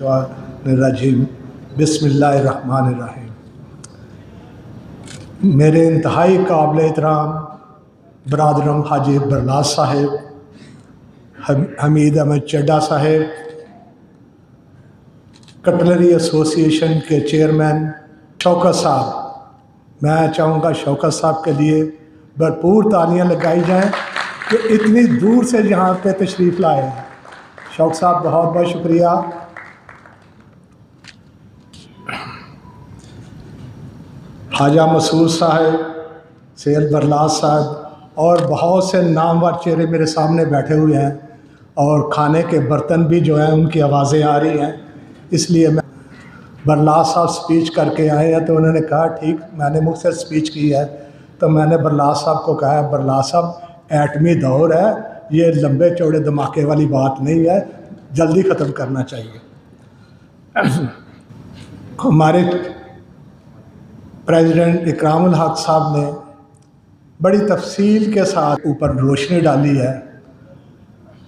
रजीम बिस्मिल्लाहिर्रहमानिर्रहीम। मेरे इंतहाई काबिल एहतराम बरादरम हाजी बरलास साहिब, हमीद अहमद चड्डा साहिब, कटलरी एसोसिएशन के चेयरमैन शौकत साहब, मैं चाहूँगा शौकत साहब के लिए भरपूर तालियां लगाई जाएं कि इतनी दूर से यहाँ पे तशरीफ़ लाए हैं। शौकत साहब बहुत बहुत शुक्रिया। ख्वाजा मसूद साहब, सैयद बरलास साहब और बहुत से नामवर चेहरे मेरे सामने बैठे हुए हैं और खाने के बर्तन भी जो हैं उनकी आवाज़ें आ रही हैं, इसलिए मैं बरलास साहब स्पीच करके आए हैं तो उन्होंने कहा ठीक, मैंने मुझसे स्पीच की है तो मैंने बरलास साहब को कहा बरलास साहब एटमी दौर है, ये लंबे चौड़े धमाके वाली बात नहीं है, जल्दी ख़त्म करना चाहिए। हमारे प्रेसिडेंट इकरामुल हक साहब ने बड़ी तफसील के साथ ऊपर रोशनी डाली है।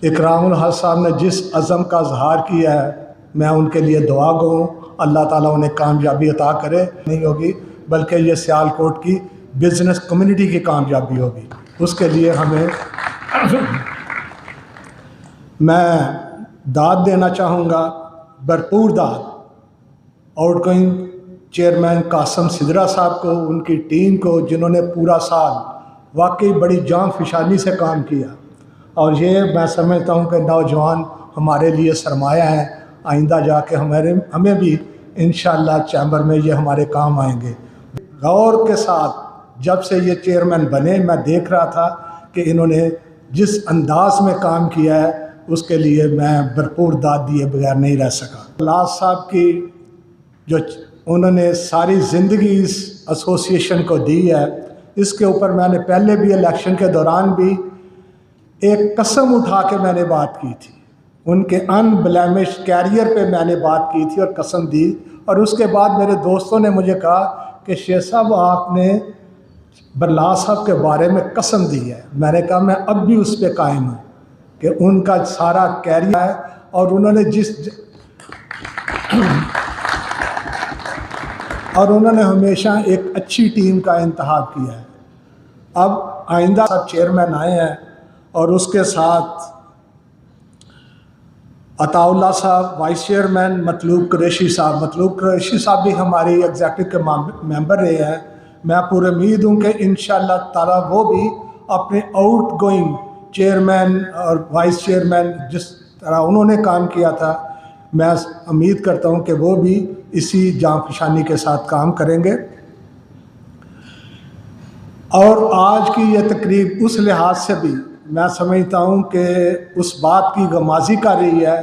इकरामुल हक साहब ने जिस अज़म का इज़हार किया है, मैं उनके लिए दुआ गो, अल्लाह ताला उन्हें कामयाबी अता करे। नहीं होगी बल्कि ये सियालकोट की बिज़नेस कम्युनिटी की कामयाबी होगी, उसके लिए हमें मैं दाद देना चाहूँगा, भरपूर दाद आउटगोइंग चेयरमैन कासम सिदरा साहब को, उनकी टीम को, जिन्होंने पूरा साल वाकई बड़ी जान फिशानी से काम किया और ये मैं समझता हूँ कि नौजवान हमारे लिए सरमाया है। आइंदा जाके हमें भी इंशाअल्लाह चैम्बर में ये हमारे काम आएंगे। गौर के साथ जब से ये चेयरमैन बने मैं देख रहा था कि इन्होंने जिस अंदाज में काम किया है उसके लिए मैं भरपूर दाद दिए बगैर नहीं रह सका। लास्ट साहब की जो उन्होंने सारी ज़िंदगी इस एसोसिएशन को दी है, इसके ऊपर मैंने पहले भी इलेक्शन के दौरान भी एक कसम उठा के मैंने बात की थी, उनके अनब्लेमिश कैरियर पे मैंने बात की थी और कसम दी। और उसके बाद मेरे दोस्तों ने मुझे कहा कि शेख साहब आपने बरलास साहब के बारे में कसम दी है। मैंने कहा मैं अब भी उस पर कायम हूँ कि उनका सारा कैरियर है और उन्होंने हमेशा एक अच्छी टीम का इंतखाब किया है। अब आइंदा सब चेयरमैन आए हैं और उसके साथ अताउल्ला साहब वाइस चेयरमैन, मतलूब कुरैशी साहब भी हमारी एग्जेक्टिव के मेंबर रहे हैं। मैं पूरी उम्मीद हूँ कि इंशाअल्लाह ताला वो भी अपने आउटगोइंग चेयरमैन और वाइस चेयरमैन जिस तरह उन्होंने काम किया था, मैं उम्मीद करता हूँ कि वो भी इसी जांफशानी के साथ काम करेंगे। और आज की ये तकरीब उस लिहाज से भी मैं समझता हूँ कि उस बात की गमाजी कर रही है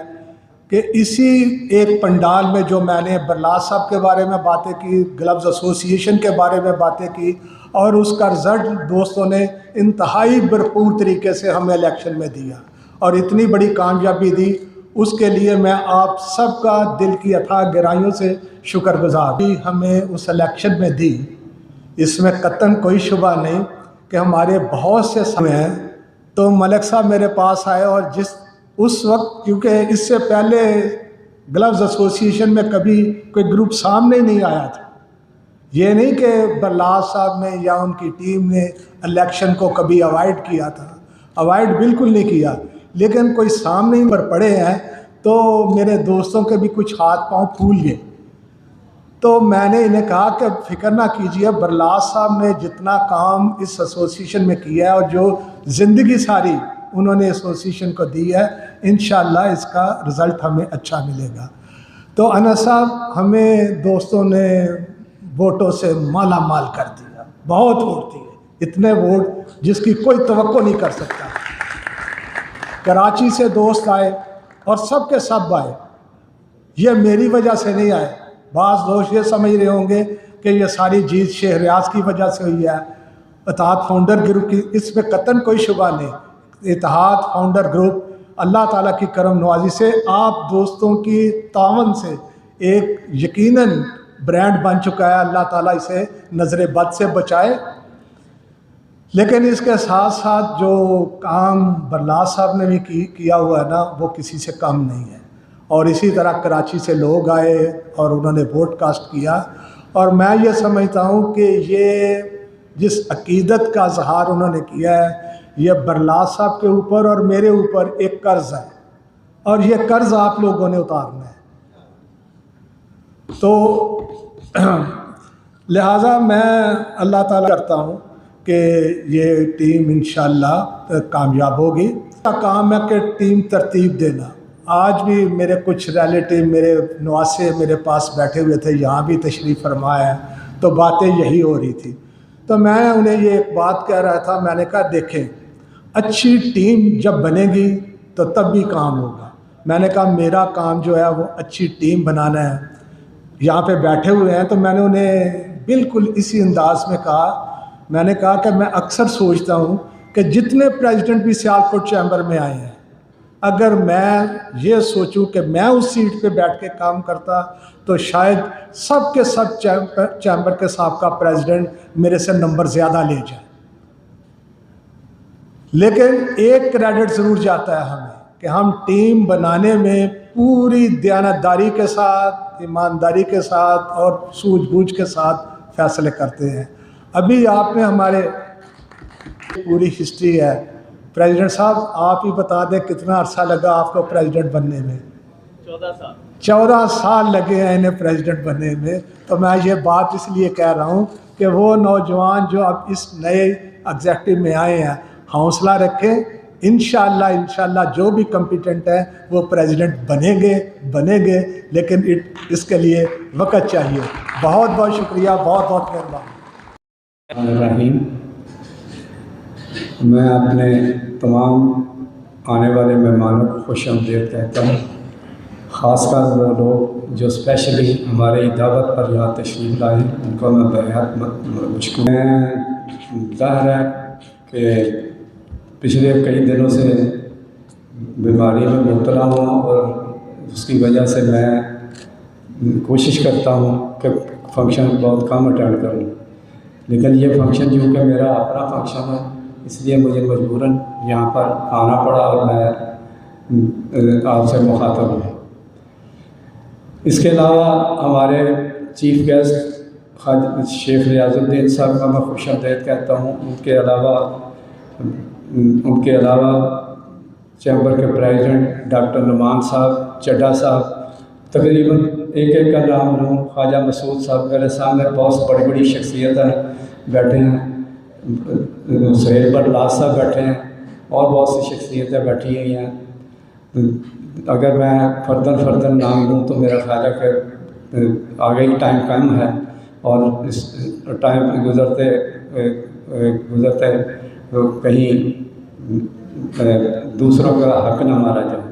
कि इसी एक पंडाल में जो मैंने बरलास साहब के बारे में बातें की, ग्लव्स एसोसिएशन के बारे में बातें की और उसका रिज़ल्ट दोस्तों ने इंतहाई भरपूर तरीके से हमें इलेक्शन में दिया और इतनी बड़ी कामयाबी दी, उसके लिए मैं आप सबका दिल की अथाह गहराइयों से शुक्रगुजार भी हमें उस इलेक्शन में दी। इसमें कतन कोई शुबा नहीं कि हमारे बहुत से समय हैं। तो मलिक साहब मेरे पास आए और उस वक्त, क्योंकि इससे पहले ग्लव्स एसोसिएशन में कभी कोई ग्रुप सामने नहीं आया था। ये नहीं कि बरलास साहब ने या उनकी टीम ने इलेक्शन को कभी अवॉइड किया था, अवॉइड बिल्कुल नहीं किया, लेकिन कोई सामने ही पर पड़े हैं तो मेरे दोस्तों के भी कुछ हाथ पांव फूल गए। तो मैंने इन्हें कहा कि फिक्र ना कीजिए, बरलास साहब ने जितना काम इस एसोसिएशन में किया है और जो ज़िंदगी सारी उन्होंने एसोसिएशन को दी है, इंशाअल्लाह इसका रिज़ल्ट हमें अच्छा मिलेगा। तो अनस साहब हमें दोस्तों ने वोटों से माला माल कर दिया, बहुत वोट दिए, इतने वोट जिसकी कोई तवक्को नहीं कर सकता। कराची से दोस्त आए और सब के सब आए, ये मेरी वजह से नहीं आए। बाज़ दोस्त ये समझ रहे होंगे कि ये सारी जीत शहरियाज की वजह से हुई है, इत्तेहाद फाउंडर ग्रुप की, इसमें कतन कोई शुबा नहीं। इत्तेहाद फाउंडर ग्रुप अल्लाह ताला की करम नवाजी से, आप दोस्तों की तावन से एक यकीनन ब्रांड बन चुका है। अल्लाह ताला इसे नज़र बद से बचाए। लेकिन इसके साथ साथ जो काम बरलास साहब ने भी किया हुआ है ना, वो किसी से कम नहीं है। और इसी तरह कराची से लोग आए और उन्होंने वोट कास्ट किया। और मैं ये समझता हूँ कि ये जिस अकीदत का इजहार उन्होंने किया है, ये बरलास साहब के ऊपर और मेरे ऊपर एक कर्ज है, और ये कर्ज आप लोगों ने उतारना है। तो लिहाजा मैं अल्लाह ताला करता हूँ कि ये टीम इंशाअल्लाह कामयाब होगी। काम है कि टीम तरतीब देना। आज भी मेरे कुछ रिलेटिव, मेरे नवासे मेरे पास बैठे हुए थे, यहाँ भी तशरीफ़ फरमा है, तो बातें यही हो रही थी। तो मैं उन्हें ये एक बात कह रहा था, मैंने कहा देखें, अच्छी टीम जब बनेगी तो तब भी काम होगा। मैंने कहा मेरा काम जो है वो अच्छी टीम बनाना है। यहाँ पे बैठे हुए हैं तो मैंने उन्हें बिल्कुल इसी अंदाज में कहा, मैंने कहा कि मैं अक्सर सोचता हूँ कि जितने प्रेसिडेंट भी सियालकोट चैम्बर में आए हैं, अगर मैं ये सोचूं कि मैं उस सीट पे बैठ के काम करता तो शायद सब के सब चैम्बर के साबका प्रेसिडेंट मेरे से नंबर ज़्यादा ले जाए। लेकिन एक क्रेडिट ज़रूर जाता है हमें कि हम टीम बनाने में पूरी दयानतदारी के साथ, ईमानदारी के साथ और सूझबूझ के साथ फैसले करते हैं। अभी आपने हमारे पूरी हिस्ट्री है। प्रेसिडेंट साहब आप ही बता दें कितना अरसा लगा आपको प्रेसिडेंट बनने में? 14 साल। 14 साल लगे हैं इन्हें प्रेसिडेंट बनने में। तो मैं ये बात इसलिए कह रहा हूँ कि वो नौजवान जो अब इस नए एग्जेक्टिव में आए हैं, हौसला रखें। इंशाअल्लाह जो भी कॉम्पिटेंट है वो प्रेसिडेंट बनेंगे, लेकिन इसके लिए वक्त चाहिए। बहुत बहुत शुक्रिया, बहुत बहुत मेहरबानी। मैं अपने तमाम आने वाले मेहमानों को खुशामदीद कहता हूँ, ख़ासकर वो लोग जो स्पेशली हमारी दावत पर यहाँ तशरीफ़ लाए, उनको मैं बेहद मुश्किल। मैं ज़ाहिर है कि पिछले कई दिनों से बीमारी में मुब्तला हूँ और उसकी वजह से मैं कोशिश करता हूँ कि फ़ंक्शन बहुत कम अटेंड करूँ, लेकिन ये फ़ंक्शन जो कि मेरा अपना फ़ंक्शन है, इसलिए मुझे मजबूरन यहाँ पर आना पड़ा और मैं आपसे मुखातब हूँ। इसके अलावा हमारे चीफ गेस्ट शेख रियाजुद्दीन साहब का मैं खुशामदीद कहता हूँ। उनके अलावा चैम्बर के प्रेसिडेंट डॉक्टर नुमान साहब, चड्ढा साहब, तकरीबन एक का नाम लूँ, ख्वाजा मसूद साहब, मेरे सामने बहुत बड़ी बड़ी शख्सियतें बैठे हैं, सुहेल बरलास साहब बैठे हैं और बहुत सी शख्सियतें बैठी हुई हैं। अगर मैं फर्दन नाम लूँ तो मेरा ख्याल है कि आगे ही टाइम कम है और इस टाइम गुज़रते कहीं दूसरों का हक न मारा जाए।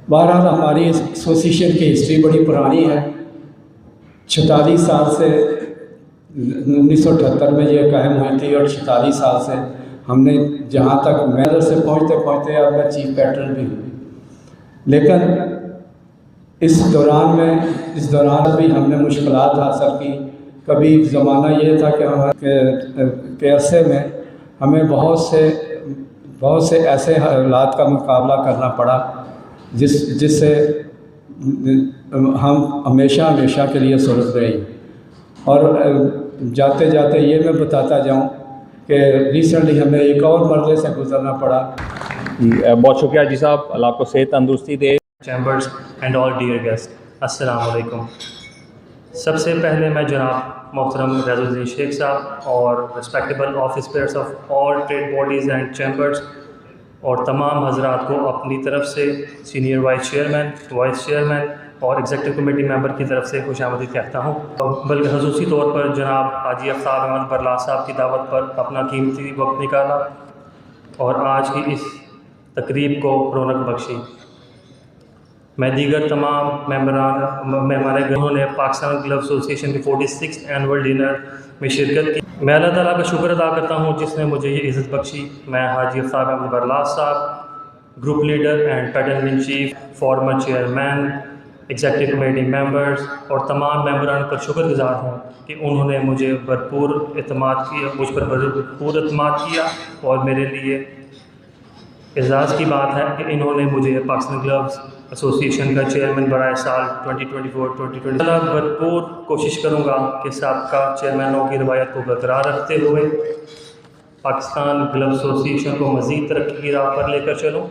बहरहाल हमारी एसोसिएशन की हिस्ट्री बड़ी पुरानी है। 46 साल से 1978 में ये कायम हुई थी और 46 साल से हमने जहाँ तक मैनर से पहुँचते अब मैं चीफ पैटर्न भी हूँ। लेकिन इस दौरान भी हमने मुश्किलात हासिल की। कभी ज़माना ये था कि हमारे अरसे में हमें बहुत से ऐसे हालात का मुकाबला करना पड़ा जिससे हम हमेशा के लिए सुरग रही। और जाते जाते ये मैं बताता जाऊं कि रिसेंटली हमें एक और मरले से गुजरना पड़ा। बहुत शुक्रिया जी साहब, अल्लाह आपको सेहत तंदुरुस्ती दे। Chambers and all dear guest, अस्सलाम वालेकुम। सबसे पहले मैं जनाब मोहतरम रियाजुद्दीन शेख साहब और respectable office pairs of all trade bodies and chambers और तमाम हजरात को अपनी तरफ से सीनियर वाइस चेयरमैन और एग्जीक्यूटिव कमेटी मेंबर की तरफ से खुशामदीद कहता हूँ। बल्कि खसूसी तौर पर जनाब हाजी आफ्ताब अहमद बरलास साहब की दावत पर अपना कीमती वक्त निकाला और आज की इस तकरीब को रौनक बख्शी। मैं दीगर तमाम मेहमान उन्होंने पाकिस्तान ग्लव एसोसिएशन की 46th एनुअल डिनर में शिरकत की। मैं अल्लाह ताला का शुक्र अदा करता हूँ जिसने मुझे ये इज़्ज़त बख्शी। मैं हाजी आफ्ताब अहमद बरलास साहब, group leader and pattern in chief, former chairman, executive committee members और तमाम मेंबरान का शुक्रगुजार हूँ कि उन्होंने मुझ पर भरपूर एतमाद किया और मेरे लिए एजाज़ की बात है कि इन्होंने मुझे पाकिस्तान ग्लव्स एसोसिएशन का चेयरमैन बराए साल 2024-2025 भरपूर कोशिश करूँगा कि साबका चेयरमैनों की रवायत को बरकरार रखते हुए पाकिस्तान ग्लव एसोसिएशन को मज़ीद तरक्की की राह पर लेकर चलूँ।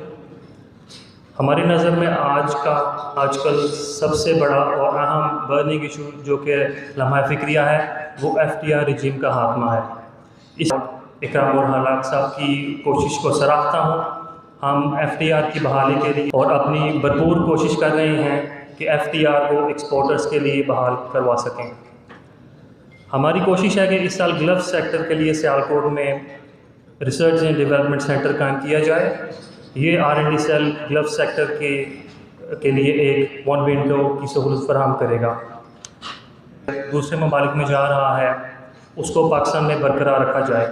हमारी नज़र में आजकल सबसे बड़ा और अहम बर्निंग इशू जो कि लम्हा फ़िक्रिया है वो FTR रिजीम का खात्मा है। इस इकराम और हलाक साहब की कोशिश को सराहता हूँ। हम FTR की बहाली के लिए और अपनी भरपूर कोशिश कर रहे हैं कि FTR को एक्सपोर्टर्स के लिए बहाल करवा सकें। हमारी कोशिश है कि इस साल ग्लव सेक्टर के लिए सियालकोट में रिसर्च एंड डेवलपमेंट सेंटर कायम किया जाए। ये R&D सेल ग्लव सेक्टर के लिए एक वन विंडो की सहूलत फराहम करेगा। दूसरे ममालिक में जा रहा है उसको पाकिस्तान में बरकरार रखा जाए।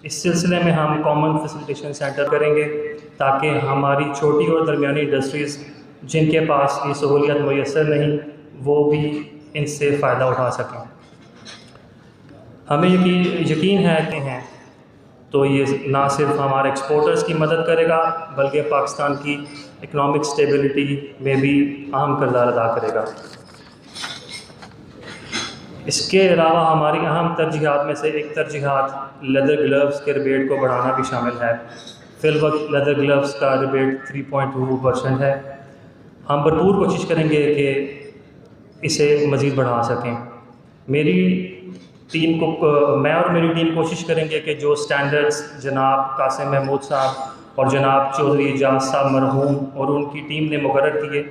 इस सिलसिले में हम कॉमन फैसिलिटेशन सेंटर करेंगे ताकि हमारी छोटी और दरमियानी इंडस्ट्रीज़ जिनके पास ये सहूलियत मैसर नहीं वो भी इनसे फ़ायदा उठा सकें। हमें यकीन है कि तो ये ना सिर्फ हमारे एक्सपोर्टर्स की मदद करेगा बल्कि पाकिस्तान की इकनॉमिक स्टेबिलिटी में भी अहम किरदार अदा करेगा। इसके अलावा हमारी अहम तरजीहात में से एक तरजीहात लेदर ग्लव्स के रिबेट को बढ़ाना भी शामिल है। फिल वक्त लेदर ग्लव्स का रिबेट 3.2% है। हम भरपूर कोशिश करेंगे कि इसे मज़ीद बढ़ा सकें। मैं और मेरी टीम कोशिश करेंगे कि जो स्टैंडर्ड्स जनाब कासिम महमूद साहब और जनाब चौधरी एजाज साहब मरहूम और उनकी टीम ने मुकर्रर किए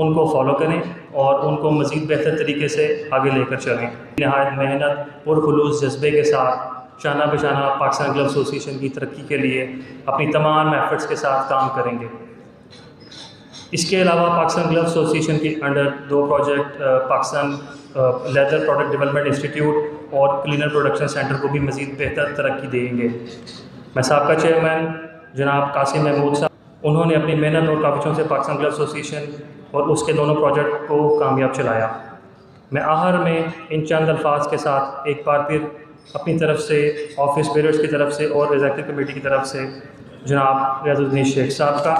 उनको फॉलो करें और उनको मज़ीद बेहतर तरीके से आगे लेकर चलें। नहायत मेहनत पुरखुलूस जज्बे के साथ शाना बशाना पाकिस्तान ग्लव एसोसिएशन की तरक्की के लिए अपनी तमाम एफर्ट्स के साथ काम करेंगे। इसके अलावा पाकिस्तान ग्लव एसोसिएशन के under 2 project Pakistan leather product development institute और क्लीनर प्रोडक्शन सेंटर को भी मज़ीद बेहतर तरक्की देंगे। मैं साबका चेयरमैन जनाब कासिम महमूद साहब उन्होंने अपनी मेहनत और काविशों से पाकिस्तान ग्लव एसोसिएशन और उसके दोनों प्रोजेक्ट को कामयाब चलाया। मैं आखिर में इन चंद अल्फाज के साथ एक बार फिर अपनी तरफ से ऑफिस बेयरर्स की तरफ से और एग्जीक्यूटिव कमेटी की तरफ से जनाब रियाजुद्दीन शेख साहब का,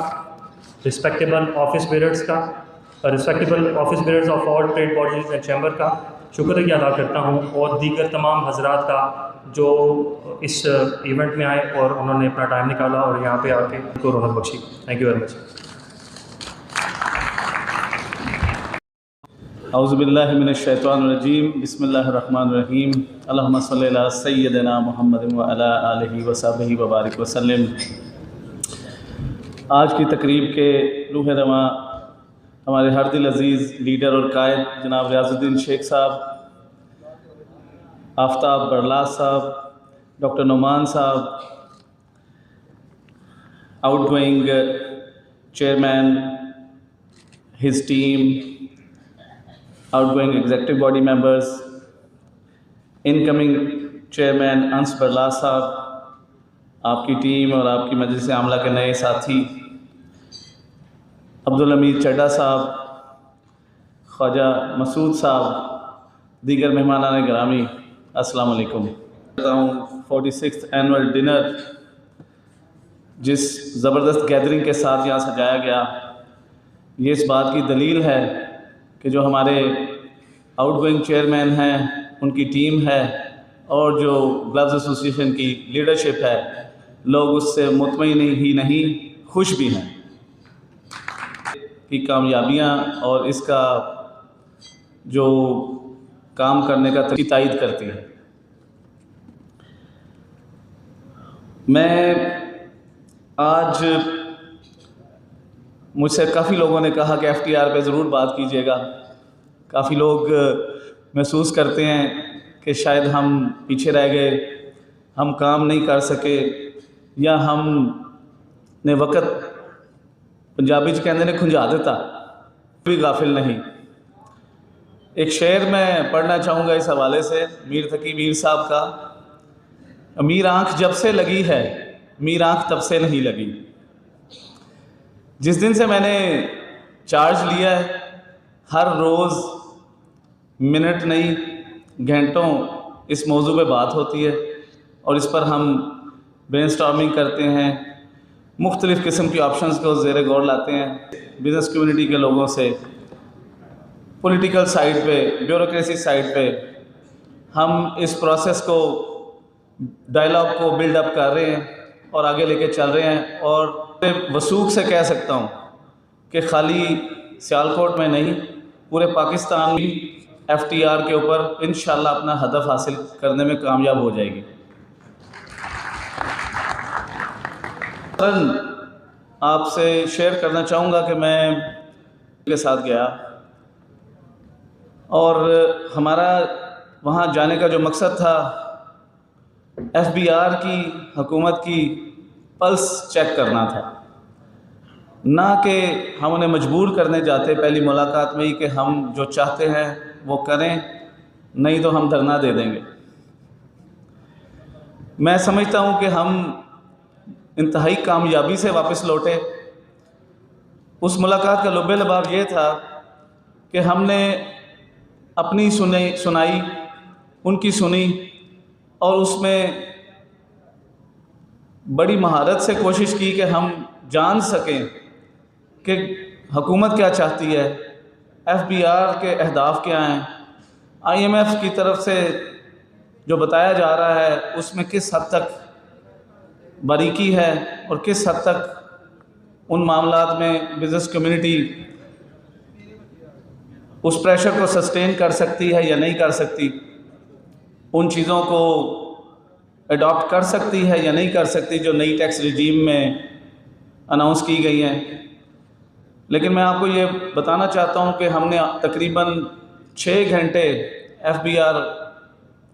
रिस्पेक्टेबल ऑफिस बेयरर्स का, respectable office bearers of all trade bodies and chamber का शुक्रिया अदा करता हूँ और दीगर तमाम हजरात का जो इस इवेंट में आए और उन्होंने अपना टाइम निकाला और यहाँ पे आके उनको रौनक बख्शी। Thank you very much. औज़ुबिल्लाहि मिनश्शैतानिर्रजीम बिस्मिल्लाहिर्रहमानिर्रहीम अल्लाहुम्मा सल्लि अला सय्यिदिना मुहम्मदिन व अला आलिहि व सहबिहि व बारिक वसल्लम। आज की तकरीब के रूह रवां हमारे हर दिल अज़ीज़ लीडर और कायद जनाब रियाजुद्दीन शेख साहब, आफ्ताब बरलास साहब, डॉक्टर नुमान साहब, outgoing chairman, his team, outgoing executive body members, incoming chairman अंस बरलास साहब, आपकी टीम और आपकी मजलिस आमला के नए साथी अब्दुल हमीद चड्डा साहब, ख्वाजा मसूद साहब, दीगर मेहमानान गिरामी, अस्सलाम वालेकुम। 46th एनुअल डिनर जिस ज़बरदस्त गैदरिंग के साथ यहाँ सजाया गया, ये इस बात की दलील है कि जो हमारे आउटगोइंग चेयरमैन हैं उनकी टीम है और जो ग्लव्स एसोसिएशन की लीडरशिप है, लोग उससे मुतमईन ही नहीं खुश भी हैं कि कामयाबियां और इसका जो काम करने का तायद करती है। मैं आज मुझसे काफ़ी लोगों ने कहा कि FTR पे ज़रूर बात कीजिएगा। काफ़ी लोग महसूस करते हैं कि शायद हम पीछे रह गए, हम काम नहीं कर सके या हम ने वक़्त पंजाबी च कहते ने खुंजा देता, कोई गाफिल नहीं। एक शेर मैं पढ़ना चाहूँगा इस हवाले से मीर तकी मीर साहब का। मीर आँख जब से लगी है, मीर आँख तब से नहीं लगी। जिस दिन से मैंने चार्ज लिया है, हर रोज़ मिनट नहीं घंटों इस मौजू पे बात होती है और इस पर हम ब्रेनस्टॉर्मिंग करते हैं, मुख्तलिफ़ किस्म की ऑप्शंस को ज़ेरे गौर लाते हैं। बिज़नेस कम्युनिटी के लोगों से, पॉलिटिकल साइड पे, ब्यूरोक्रेसी साइड पे हम इस प्रोसेस को, डायलॉग को बिल्डअप कर रहे हैं और आगे लेके चल रहे हैं। और मैं वसूख से कह सकता हूँ कि खाली सियालकोट में नहीं, पूरे पाकिस्तान में FTR के ऊपर इंशाल्लाह अपना हदफ हासिल करने में कामयाब हो जाएगी। आपसे शेयर करना चाहूँगा कि मैं के साथ गया और हमारा वहाँ जाने का जो मकसद था, FBR की हुकूमत की पल्स चेक करना था, ना कि हम उन्हें मजबूर करने जाते पहली मुलाकात में ही कि हम जो चाहते हैं वो करें, नहीं तो हम धरना दे देंगे। मैं समझता हूँ कि हम इंतहाई कामयाबी से वापस लौटे। उस मुलाकात का लुब्बे लबाब ये था कि हमने अपनी सुनाई, उनकी सुनी और उसमें बड़ी महारत से कोशिश की कि हम जान सकें कि हुकूमत क्या चाहती है, FBR के अहदाफ क्या हैं, IMF की तरफ से जो बताया जा रहा है उसमें किस हद तक बारीकी है और किस हद तक उन मामलात में बिज़नेस कम्युनिटी उस प्रेशर को सस्टेन कर सकती है या नहीं कर सकती, उन चीज़ों को अडॉप्ट कर सकती है या नहीं कर सकती जो नई टैक्स रिजीम में अनाउंस की गई हैं। लेकिन मैं आपको ये बताना चाहता हूँ कि हमने तकरीबन 6 घंटे FBR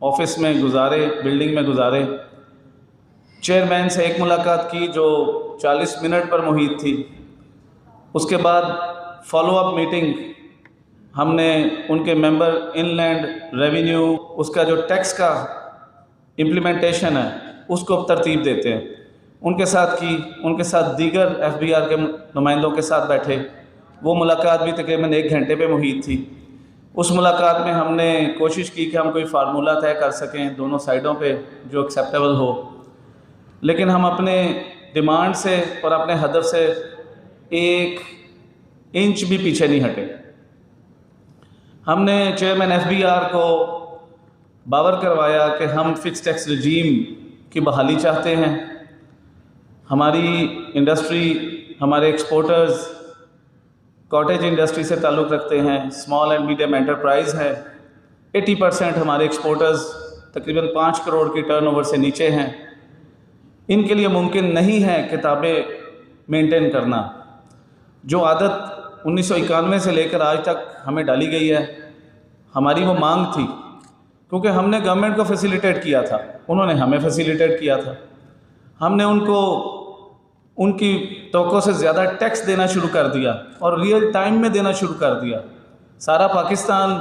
ऑफिस में गुजारे, बिल्डिंग में गुजारे। चेयरमैन से एक मुलाकात की जो 40 मिनट पर मुहित थी। उसके बाद फॉलोअप मीटिंग हमने उनके मेंबर इनलैंड रेवेन्यू, उसका जो टैक्स का इम्प्लीमेंटेशन है उसको तरतीब देते हैं, उनके साथ की। उनके साथ दीगर FBR के नुमाइंदों के साथ बैठे। वो मुलाकात भी तकरीबन 1 घंटे पे मुहित थी। उस मुलाकात में हमने कोशिश की कि हम कोई फार्मूला तय कर सकें दोनों साइडों पे जो एक्सेप्टेबल हो, लेकिन हम अपने डिमांड से और अपने हदफ से 1 इंच भी पीछे नहीं हटे। हमने चेयरमैन FBR को बावर करवाया कि हम फिक्स टैक्स रजीम की बहाली चाहते हैं। हमारी इंडस्ट्री, हमारे एक्सपोर्टर्स कॉटेज इंडस्ट्री से ताल्लुक़ रखते हैं, स्मॉल एंड मीडियम एंटरप्राइज़ है। 80% हमारे एक्सपोर्टर्स तकरीबन 5 करोड़ की टर्नओवर से नीचे हैं। इनके लिए मुमकिन नहीं है किताबें मेंटेन करना। जो आदत 1991 से लेकर आज तक हमें डाली गई है, हमारी वो मांग थी, क्योंकि हमने गवर्नमेंट को फैसिलिटेट किया था, उन्होंने हमें फैसिलिटेट किया था। हमने उनको उनकी तवक्को से ज़्यादा टैक्स देना शुरू कर दिया और रियल टाइम में देना शुरू कर दिया। सारा पाकिस्तान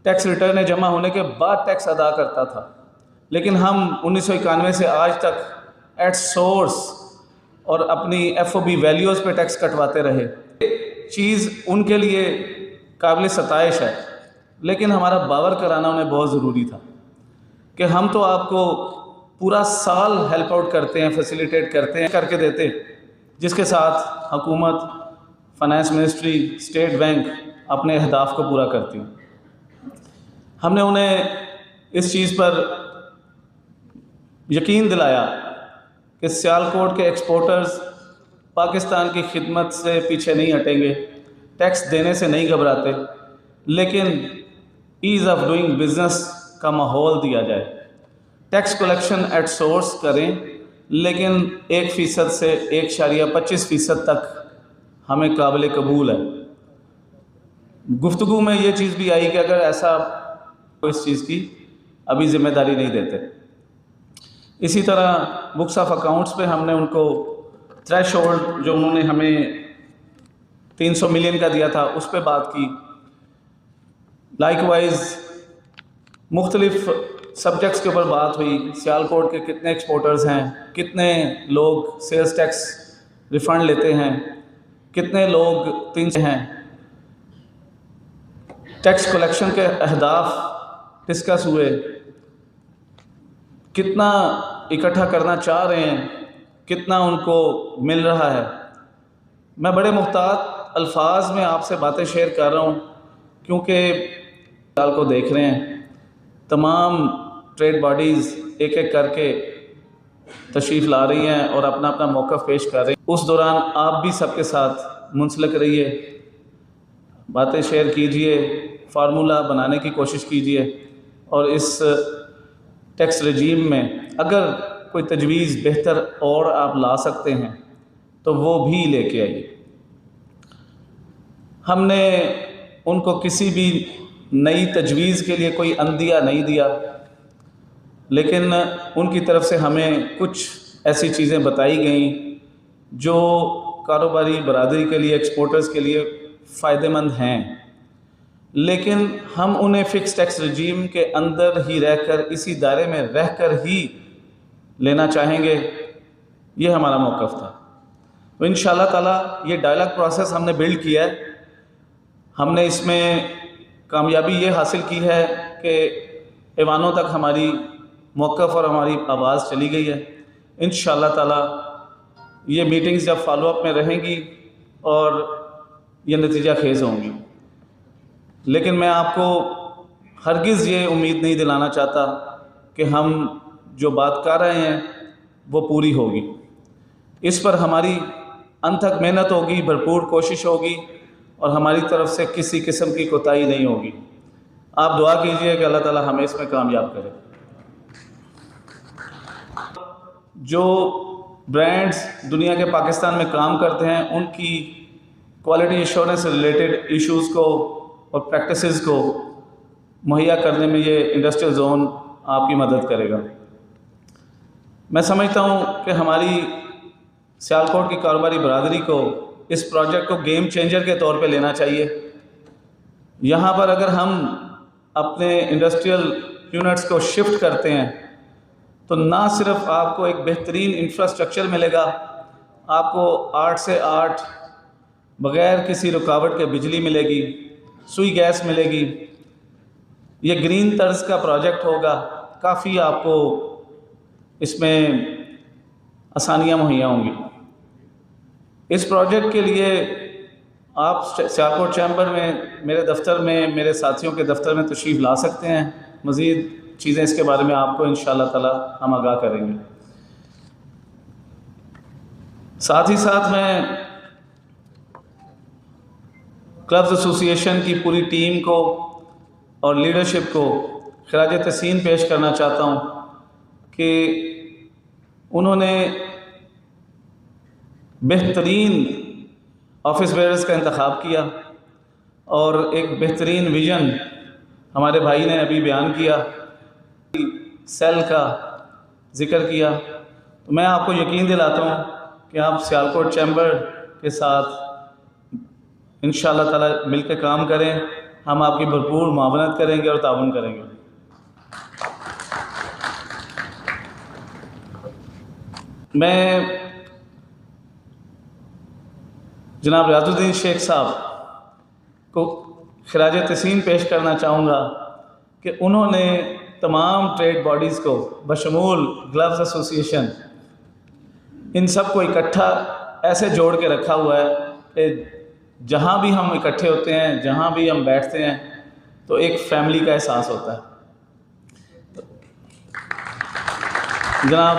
टैक्स रिटर्न जमा होने के बाद टैक्स अदा करता था, लेकिन हम 1991 से आज तक एट सोर्स और अपनी FOB वैल्यूज़ पे टैक्स कटवाते रहे। चीज़ उनके लिए काबिल सताइश है, लेकिन हमारा बावर कराना उन्हें बहुत ज़रूरी था कि हम तो आपको पूरा साल हेल्प आउट करते हैं, फैसिलिटेट करते हैं, करके देते, जिसके साथ हुकूमत, फाइनेंस मिनिस्ट्री, स्टेट बैंक अपने अहदाफ को पूरा करती। हमने उन्हें इस चीज़ पर यकीन दिलाया कि सियालकोट के एक्सपोर्टर्स पाकिस्तान की खिदमत से पीछे नहीं हटेंगे, टैक्स देने से नहीं घबराते, लेकिन ईज़ ऑफ डूइंग बिज़नेस का माहौल दिया जाए। टैक्स कलेक्शन एट सोर्स करें, लेकिन 1% से 1.25% तक हमें काबिल कबूल है। गुफ्तगू में ये चीज़ भी आई कि अगर ऐसा इस चीज़ की अभी ज़िम्मेदारी नहीं देते। इसी तरह बुक्स ऑफ अकाउंट्स पे हमने उनको थ्रेशोल्ड जो उन्होंने हमें 300 मिलियन का दिया था उस पर बात की। लाइकवाइज मुख्तलिफ सब्जेक्ट्स के ऊपर बात हुई। सियालकोट के कितने एक्सपोर्टर्स हैं, कितने लोग सेल्स टैक्स रिफ़ंड लेते हैं, कितने लोग 3 हैं। टैक्स कलेक्शन के अहदाफ डिस्कस हुए, कितना इकट्ठा करना चाह रहे हैं, कितना उनको मिल रहा है। मैं बड़े मुहतात अल्फाज में आपसे बातें शेयर कर रहा हूँ क्योंकि साल को देख रहे हैं, तमाम ट्रेड बॉडीज़ एक एक करके तशरीफ़ ला रही हैं और अपना अपना मौक़िफ़ पेश कर रही हैं। उस दौरान आप भी सबके साथ मुंसलिक रहिए, बातें शेयर कीजिए, फार्मूला बनाने की कोशिश कीजिए और इस टैक्स रजीम में अगर कोई तजवीज़ बेहतर और आप ला सकते हैं तो वो भी लेके आइए। हमने उनको किसी भी नई तजवीज़ के लिए कोई अंदिया नहीं दिया, लेकिन उनकी तरफ से हमें कुछ ऐसी चीज़ें बताई गई जो कारोबारी बरादरी के लिए, एक्सपोर्टर्स के लिए फ़ायदेमंद हैं, लेकिन हम उन्हें फ़िक्स टैक्स रजीम के अंदर ही रहकर, इसी दायरे में रहकर ही लेना चाहेंगे। ये हमारा मौक़िफ़ था। तो इंशाअल्लाह ताला ये डायलॉग प्रोसेस हमने बिल्ड किया है। हमने इसमें कामयाबी ये हासिल की है कि ऐवानों तक हमारी मौक़िफ़ और हमारी आवाज़ चली गई है। इंशाअल्लाह ताला ये मीटिंग्स जब फॉलोअप में रहेंगी और ये नतीजा खेज़ होंगी, लेकिन मैं आपको हरगिज़ ये उम्मीद नहीं दिलाना चाहता कि हम जो बात कर रहे हैं वो पूरी होगी। इस पर हमारी अनथक मेहनत होगी, भरपूर कोशिश होगी और हमारी तरफ से किसी किस्म की कोताही नहीं होगी। आप दुआ कीजिए कि अल्लाह ताला हमें इसमें कामयाब करे। जो ब्रांड्स दुनिया के पाकिस्तान में काम करते हैं, उनकी क्वालिटी एश्योरेंस से रिलेटेड इश्यूज़ को और प्रैक्टिसेस को मुहैया करने में ये इंडस्ट्रियल जोन आपकी मदद करेगा। मैं समझता हूँ कि हमारी सियालकोट की कारोबारी बरादरी को इस प्रोजेक्ट को गेम चेंजर के तौर पे लेना चाहिए। यहाँ पर अगर हम अपने इंडस्ट्रियल यूनिट्स को शिफ्ट करते हैं तो ना सिर्फ आपको एक बेहतरीन इंफ्रास्ट्रक्चर मिलेगा, आपको 8 से 8 बग़ैर किसी रुकावट के बिजली मिलेगी, सुई गैस मिलेगी। ये ग्रीन तर्ज का प्रोजेक्ट होगा, काफ़ी आपको इसमें आसानियाँ मुहैया होंगी। इस प्रोजेक्ट के लिए आप सियालकोट चैम्बर में, मेरे दफ्तर में, मेरे साथियों के दफ्तर में तशरीफ़ ला सकते हैं। मज़ीद चीज़ें इसके बारे में आपको इंशाअल्लाह ताला हम आगाह करेंगे। साथ ही साथ मैं क्लब्स एसोसिएशन की पूरी टीम को और लीडरशिप को खराज तहसीन पेश करना चाहता हूँ कि उन्होंने बेहतरीन ऑफिस बेयर्स का इंतखाब किया और एक बेहतरीन विज़न हमारे भाई ने अभी बयान किया, सेल का ज़िक्र किया। तो मैं आपको यकीन दिलाता हूँ कि आप सियालकोट चैम्बर के साथ इंशाअल्लाह ताला मिल के काम करें, हम आपकी भरपूर मुआवनत करेंगे और ताउन करेंगे। मैं जनाब रियाजुद्दीन शेख साहब को खराज तहसीन पेश करना चाहूँगा कि उन्होंने तमाम ट्रेड बॉडीज़ को बशमूल ग्लव्स एसोसिएशन, इन सब को इकट्ठा ऐसे जोड़ के रखा हुआ है कि जहाँ भी हम इकट्ठे होते हैं, जहाँ भी हम बैठते हैं, तो एक फैमिली का एहसास होता है। जनाब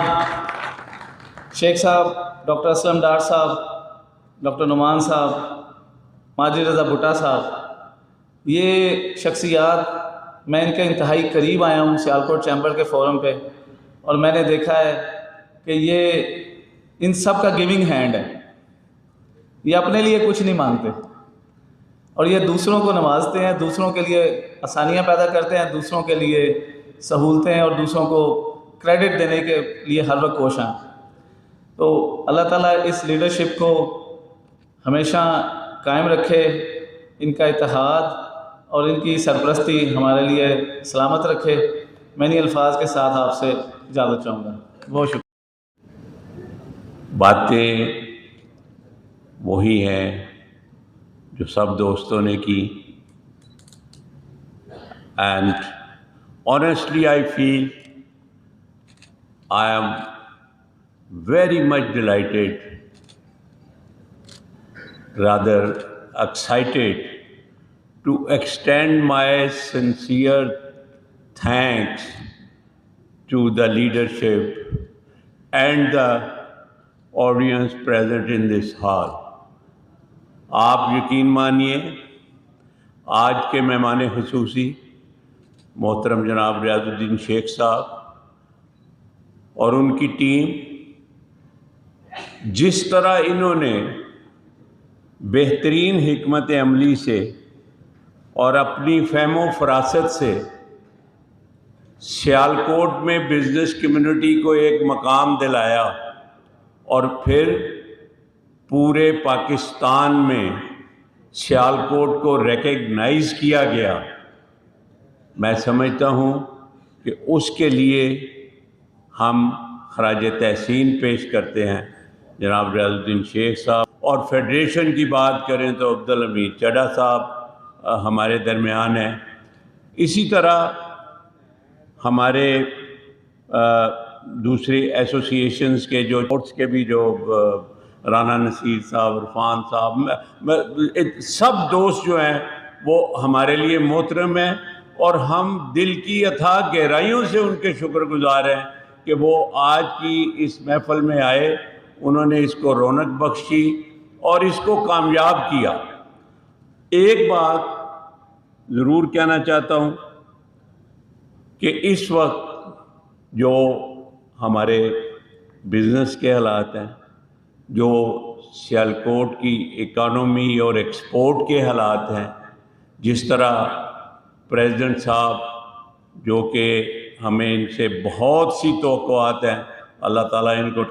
शेख साहब, डॉक्टर असलम डार साहब, डॉक्टर नुमान साहब, माजिद रज़ा भुट्टा साहब, ये शख्सियात, मैं इनके इंतहाई करीब आया हूँ सियालकोट चैम्बर के फ़ोरम पे, और मैंने देखा है कि ये इन सब का गिविंग हैंड है। ये अपने लिए कुछ नहीं मांगते और ये दूसरों को नवाजते हैं, दूसरों के लिए आसानियाँ पैदा करते हैं, दूसरों के लिए सहूलतें और दूसरों को क्रेडिट देने के लिए हर वक्त कोश हैं। तो अल्लाह ताला इस लीडरशिप को हमेशा कायम रखे, इनका इत्तेहाद और इनकी सरपरस्ती हमारे लिए सलामत रखे। मैं इन्हीं अल्फाज के साथ आपसे इजाज़त चाहूँगा। बहुत शुक्रिया। बातें वही हैं जो सब दोस्तों ने की, and honestly I feel I am very much dilated, rather excited to extend my sincere thanks to the leadership and the audience present in this hall. आप यकीन मानिए, आज के मेहमान खुसूसी मोहतरम जनाब रियाजुद्दीन शेख साहब और उनकी टीम, जिस तरह इन्होंने बेहतरीन हिकमत अमली से और अपनी फ़हमो फरासत से सियालकोट में बिज़नेस कम्युनिटी को एक मकाम दिलाया और फिर पूरे पाकिस्तान में सियालकोट को रिकग्नाइज़ किया गया, मैं समझता हूँ कि उसके लिए हम खराज तहसीन पेश करते हैं जनाब रियाजुद्दीन शेख साहब। और फेडरेशन की बात करें तो अब्दुल हमीद चड्ढा साहब हमारे दरमियान हैं। इसी तरह हमारे दूसरे एसोसिएशंस के जो स्पोर्ट्स के भी जो राना नसीर साहब, इरफान साहब, सब दोस्त जो हैं वो हमारे लिए मोहतरम हैं और हम दिल की अथाह गहराइयों से उनके शुक्रगुजार हैं कि वो आज की इस महफ़िल में आए, उन्होंने इसको रौनक बख्शी और इसको कामयाब किया। एक बात ज़रूर कहना चाहता हूँ कि इस वक्त जो हमारे बिज़नेस के हालात हैं, जो सियालकोट की इकानमी और एक्सपोर्ट के हालात हैं, जिस तरह प्रेसिडेंट साहब जो कि हमें इनसे बहुत सी तवक्कुआत हैं, अल्लाह ताला इनको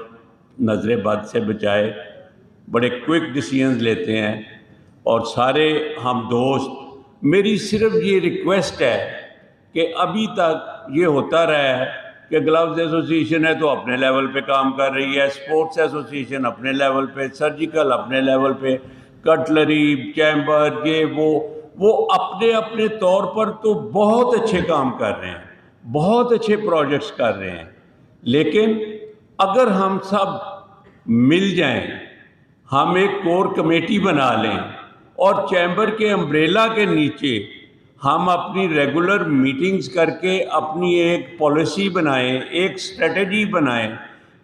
नज़र बद से बचाए, बड़े क्विक डिसीजंस लेते हैं और सारे हम दोस्त, मेरी सिर्फ ये रिक्वेस्ट है कि अभी तक ये होता रहा है कि ग्लव्स एसोसिएशन है तो अपने लेवल पे काम कर रही है, स्पोर्ट्स एसोसिएशन अपने लेवल पे, सर्जिकल अपने लेवल पे, कटलरी, चैम्बर, ये वो अपने अपने तौर पर तो बहुत अच्छे काम कर रहे हैं, बहुत अच्छे प्रोजेक्ट्स कर रहे हैं। लेकिन अगर हम सब मिल जाएं, हम एक कोर कमेटी बना लें और चैम्बर के अम्ब्रेला के नीचे हम अपनी रेगुलर मीटिंग्स करके अपनी एक पॉलिसी बनाएं, एक स्ट्रेटजी बनाएं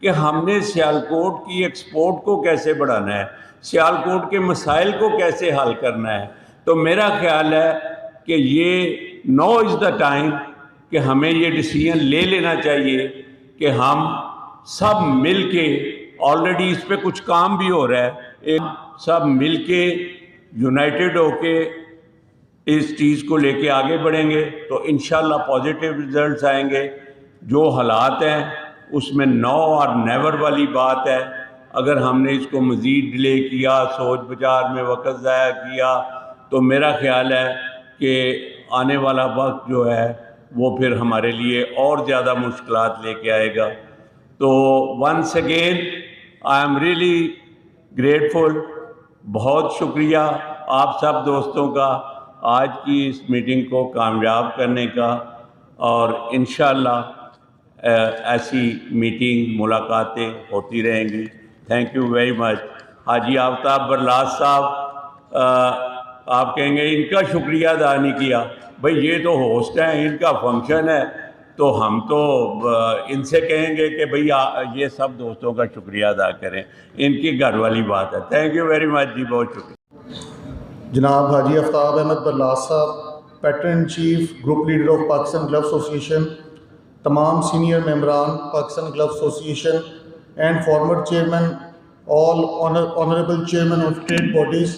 कि हमने सियालकोट की एक्सपोर्ट को कैसे बढ़ाना है, सियालकोट के मसाइल को कैसे हल करना है। तो मेरा ख्याल है कि ये नाउ इज़ द टाइम कि हमें ये डिसीजन ले लेना चाहिए कि हम सब मिल के, ऑलरेडी इस पे कुछ काम भी हो रहा है, एक सब मिल के यूनाइटेड होके इस चीज़ को लेके आगे बढ़ेंगे तो इंशाल्लाह पॉजिटिव रिजल्ट्स आएंगे। जो हालात हैं उसमें नो और नेवर वाली बात है। अगर हमने इसको मज़ीद डिले किया, सोच विचार में वक्त ज़ाया किया, तो मेरा ख्याल है कि आने वाला वक्त जो है वो फिर हमारे लिए और ज़्यादा मुश्किलात लेके आएगा। तो once again I am really grateful, बहुत शुक्रिया आप सब दोस्तों का आज की इस मीटिंग को कामयाब करने का, और इंशाअल्लाह ऐसी मीटिंग मुलाकातें होती रहेंगी। Thank you very much. Haji Aftab Barlas साहब, आप कहेंगे इनका शुक्रिया अदा नहीं किया, भाई ये तो होस्ट हैं, इनका फंक्शन है, तो हम तो इनसे कहेंगे कि भैया ये सब दोस्तों का शुक्रिया अदा करें, इनकी घर वाली बात है। थैंक यू वेरी मच जी, बहुत शुक्रिया। जनाब हाजी आफ्ताब अहमद बरलास साहब, patron chief, group leader of Pakistan glove association, तमाम सीनियर मेंबरान Pakistan glove association and former chairman, all honourable chairman of trade bodies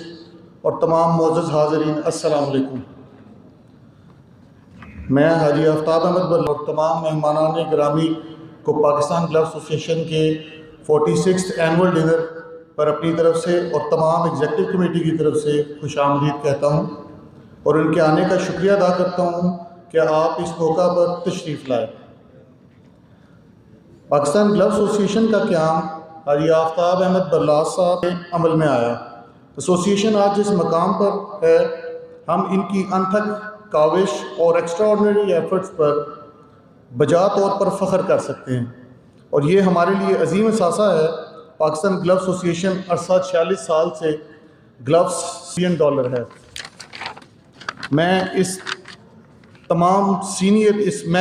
और तमाम मोअज़्ज़ज़ हाज़रीन, अस्सलाम वालेकुम। मैं हाजी आफ्ताब अहमद बरलास और तमाम मेहमानान गिरामी को पाकिस्तान ग्लव एसोसिएशन के 46th एनुअल डिनर पर अपनी तरफ से और तमाम एग्जीक्यूटिव कमेटी की तरफ से खुशामदीद कहता हूँ और उनके आने का शुक्रिया अदा करता हूँ कि आप इस मौका पर तशरीफ़ लाए। पाकिस्तान ग्लव एसोसिएशन का क़याम हाजी आफ्ताब अहमद बरलास साहब के अमल में आया। एसोसिएशन आज जिस मकाम पर है, हम इनकी अनथक काविश और एक्स्ट्राऑर्डिनरी एफर्ट्स पर बजा तौर पर फ़ख्र कर सकते हैं और ये हमारे लिए अजीम असासा है। पाकिस्तान ग्लव एसोसिएशन अरसा 46 साल से ग्लव्स $1 है। मैं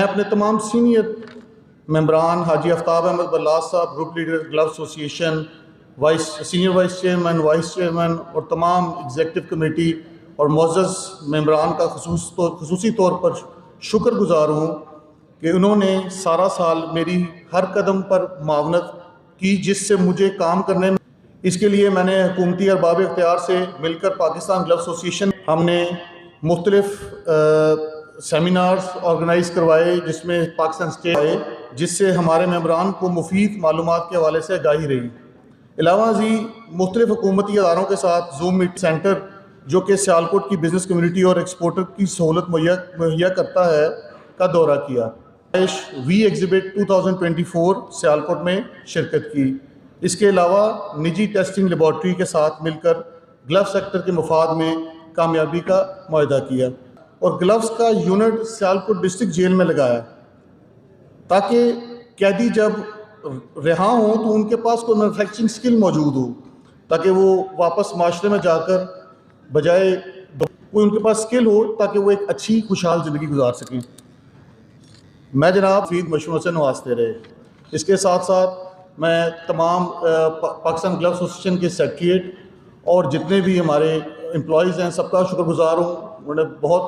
अपने तमाम सीनियर मेंबरान हाजी आफ्ताब अहमद बल्लास साहब, group leader glove association, senior vice chairman और तमाम एग्जीक्यूटिव कमेटी और मुअज़्ज़ज़ मेंबरान का ख़ुसूसी तौर पर शुक्रगुज़ार हूँ कि उन्होंने सारा साल मेरी हर कदम पर मावनत की, जिससे मुझे काम करने में, इसके लिए मैंने हुकूमती अरबाब इख्तियार से मिलकर पाकिस्तान ग्लव एसोसिएशन हमने मुख्तलिफ सेमिनार्स ऑर्गेनाइज़ करवाए जिसमें पाकिस्तान स्टेट आए, जिससे हमारे मेंबरान को मुफीद मालूमात के हवाले से आगाही रही। अलावा जी मुख्तलिफ हुकूमती अदारों के साथ जूम मीट सेंटर जो कि सियालकोट की बिज़नेस कम्युनिटी और एक्सपोर्टर की सहूलत मुहैया करता है का दौरा किया। वी एग्ज़िबिट 2024 सियालकोट में शिरकत की। इसके अलावा निजी टेस्टिंग लेबॉर्ट्री के साथ मिलकर ग्लव सेक्टर के मफाद में कामयाबी का मुआहदा किया और ग्लव्स का यूनिट सियालकोट डिस्ट्रिक्ट जेल में लगाया ताकि कैदी जब रिहा हों तो उनके पास कोई मैन्युफैक्चरिंग स्किल मौजूद हो, ताकि वो वापस माशरे में जाकर बजाय कोई उनके पास स्किल हो ताकि वो एक अच्छी खुशहाल ज़िंदगी गुजार सकें। मैं जनाब फीद मशरूम से नवाजते रहे। इसके साथ साथ मैं तमाम पाकिस्तान ग्लव एसोसिएशन के सेक्रेटरीट और जितने भी हमारे एम्प्लॉयज़ हैं सबका शुक्रगुजार हूँ। उन्होंने बहुत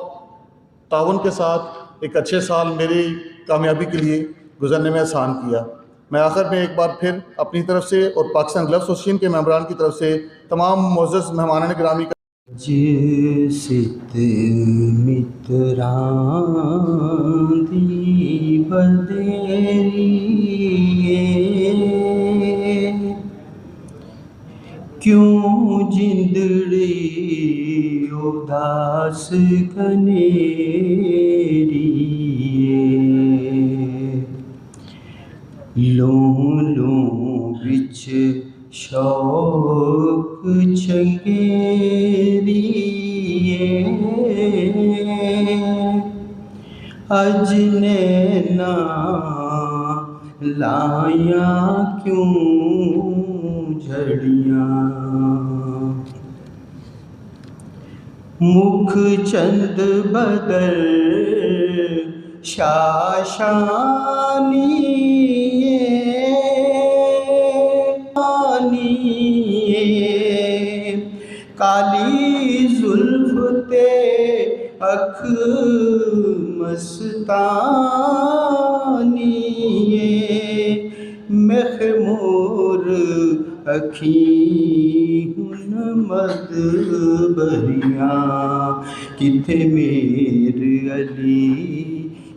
ताउन के साथ एक अच्छे साल मेरी कामयाबी के लिए गुजरने में आसान किया। मैं आखिर में एक बार फिर अपनी तरफ से और पाकिस्तान ग्लव एसोसिएशन के मेंबरान की तरफ से तमाम मुअज़्ज़ज़ मेहमानान गिरामी का जिसित मित्रां दी बदेरी क्यों जिंदड़ी उदास कनेरी लों लों विच शौक चंगेरी अज नैना लाया क्यों झड़ियाँ मुख चंद बदल शाशानी काली जुल्फ ते अख मस्तानी महमूर अखी हुन मद बरिया किथे मेर अली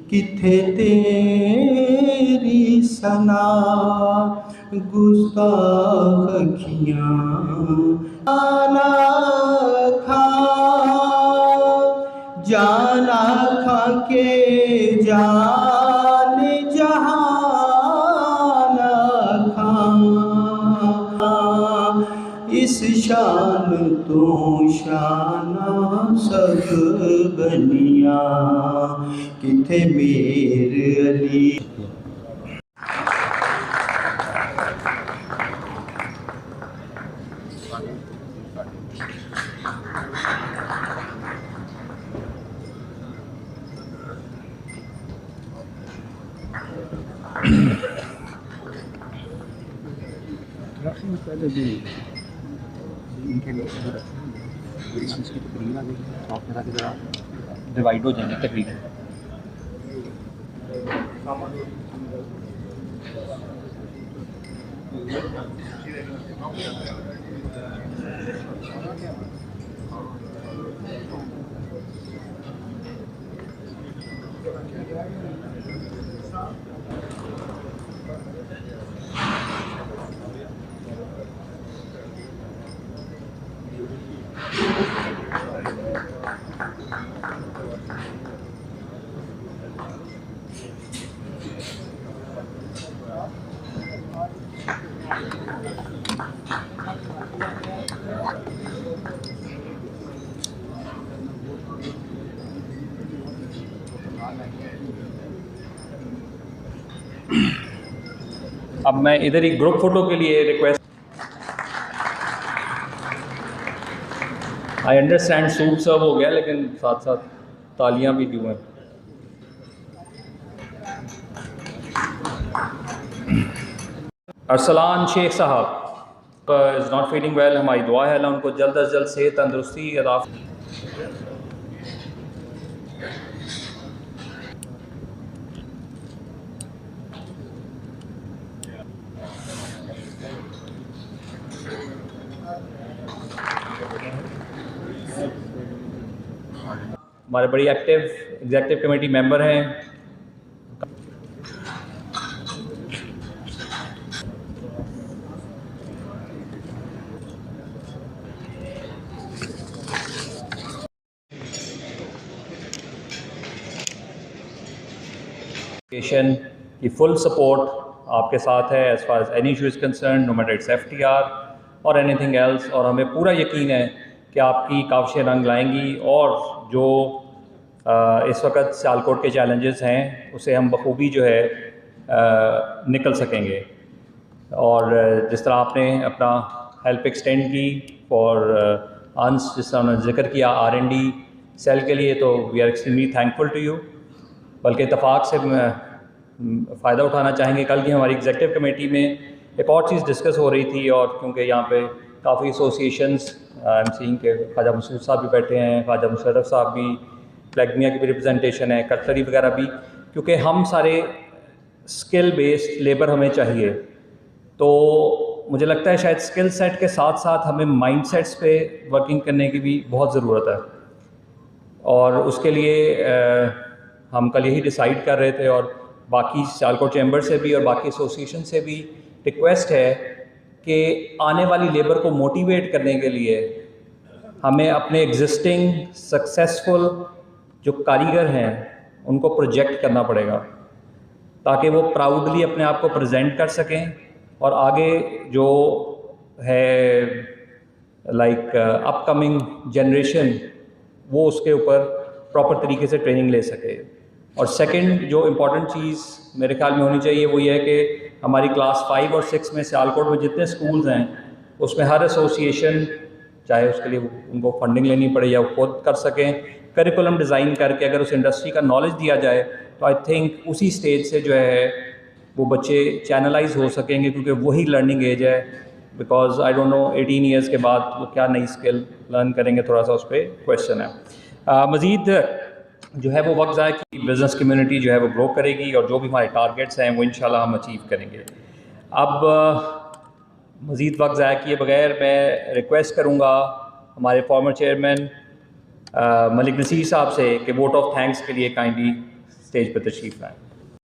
किथे तेरी सना गुस्ताख अखियाँ जाना खा के जान जहाना खा इस शान तो शाना सब बनिया किथे मेर अली। डिवाइड हो जाएंगे तकरीबन। अब मैं इधर एक ग्रुप फ़ोटो के लिए रिक्वेस्ट आई अंडरस्टैंड सूप सर्व हो गया, लेकिन साथ साथ तालियां भी क्यों हैं? अरसलान शेख साहब इज़ नॉट फीलिंग वेल, हमारी दुआ है अल्लाह उनको जल्द अज जल्द सेहत तंदुरुस्ती अता। हमारे बड़ी एक्टिव एग्जीक्यूटिव कमेटी मेंबर हैं। की फुल सपोर्ट आपके साथ है as far as any issue is concern, no matter it's FTR और एनीथिंग एल्स। और हमें पूरा यकीन है कि आपकी काविशें रंग लाएंगी और जो इस वक्त सियालकोट के चैलेंजेस हैं उसे हम बखूबी जो है निकल सकेंगे। और जिस तरह आपने अपना हेल्प एक्सटेंड की फॉर अंस, जिस तरह उन्होंने जिक्र किया R&D सेल के लिए, तो we are extremely thankful to you. बल्कि इत्तफाक से फ़ायदा उठाना चाहेंगे, कल की हमारी एग्जीक्यूटिव कमेटी में एक और चीज़ डिस्कस हो रही थी, और क्योंकि यहाँ पे काफ़ी एसोसिएशंस आई एम सीइंग के ख्वाजा मसूद साहब भी बैठे हैं, ख्वाजा मुशर्रफ साहब भी, फ्लैगमिया की भी रिप्रेजेंटेशन है, कटरी वगैरह भी, क्योंकि हम सारे स्किल बेस्ड लेबर हमें चाहिए। तो मुझे लगता है शायद स्किल सेट के साथ साथ हमें माइंड सेट्स पे वर्किंग करने की भी बहुत ज़रूरत है। और उसके लिए हम कल यही डिसाइड कर रहे थे, और बाकी सियालकोट चैम्बर से भी और बाकी एसोसिएशन से भी रिक्वेस्ट है कि आने वाली लेबर को मोटिवेट करने के लिए हमें अपने एग्जिस्टिंग सक्सेसफुल जो कारीगर हैं उनको प्रोजेक्ट करना पड़ेगा, ताकि वो प्राउडली अपने आप को प्रेजेंट कर सकें और आगे जो है लाइक अपकमिंग जनरेशन वो उसके ऊपर प्रॉपर तरीके से ट्रेनिंग ले सके। और सेकंड जो इम्पॉर्टेंट चीज़ मेरे ख्याल में होनी चाहिए वो ये है कि हमारी क्लास 5 और 6 में सियालकोट में जितने स्कूल्स हैं उसमें हर एसोसिएशन, चाहे उसके लिए उनको फंडिंग लेनी पड़े या वो खुद कर सकें, करिकुलम डिज़ाइन करके अगर उस इंडस्ट्री का नॉलेज दिया जाए तो आई थिंक उसी स्टेज से जो है वो बच्चे चैनलाइज हो सकेंगे, क्योंकि वही लर्निंग एज है। Because I don't know 18 years के बाद वो क्या नई स्किल लर्न करेंगे, थोड़ा सा उस पर क्वेश्चन है। मज़ीद जो है वो वक्त ज़ाया की बिज़नेस कम्युनिटी जो है वो ग्रो करेगी, और जो भी हमारे टारगेट्स हैं वो इंशाल्लाह हम अचीव करेंगे। अब मज़ीद वक्त ज़ाया किए बगैर मैं रिक्वेस्ट करूँगा हमारे फॉर्मर चेयरमैन मलिक नसीर साहब से कि वोट ऑफ थैंक्स के लिए काइंडली स्टेज पर तशरीफ़ लाएँ।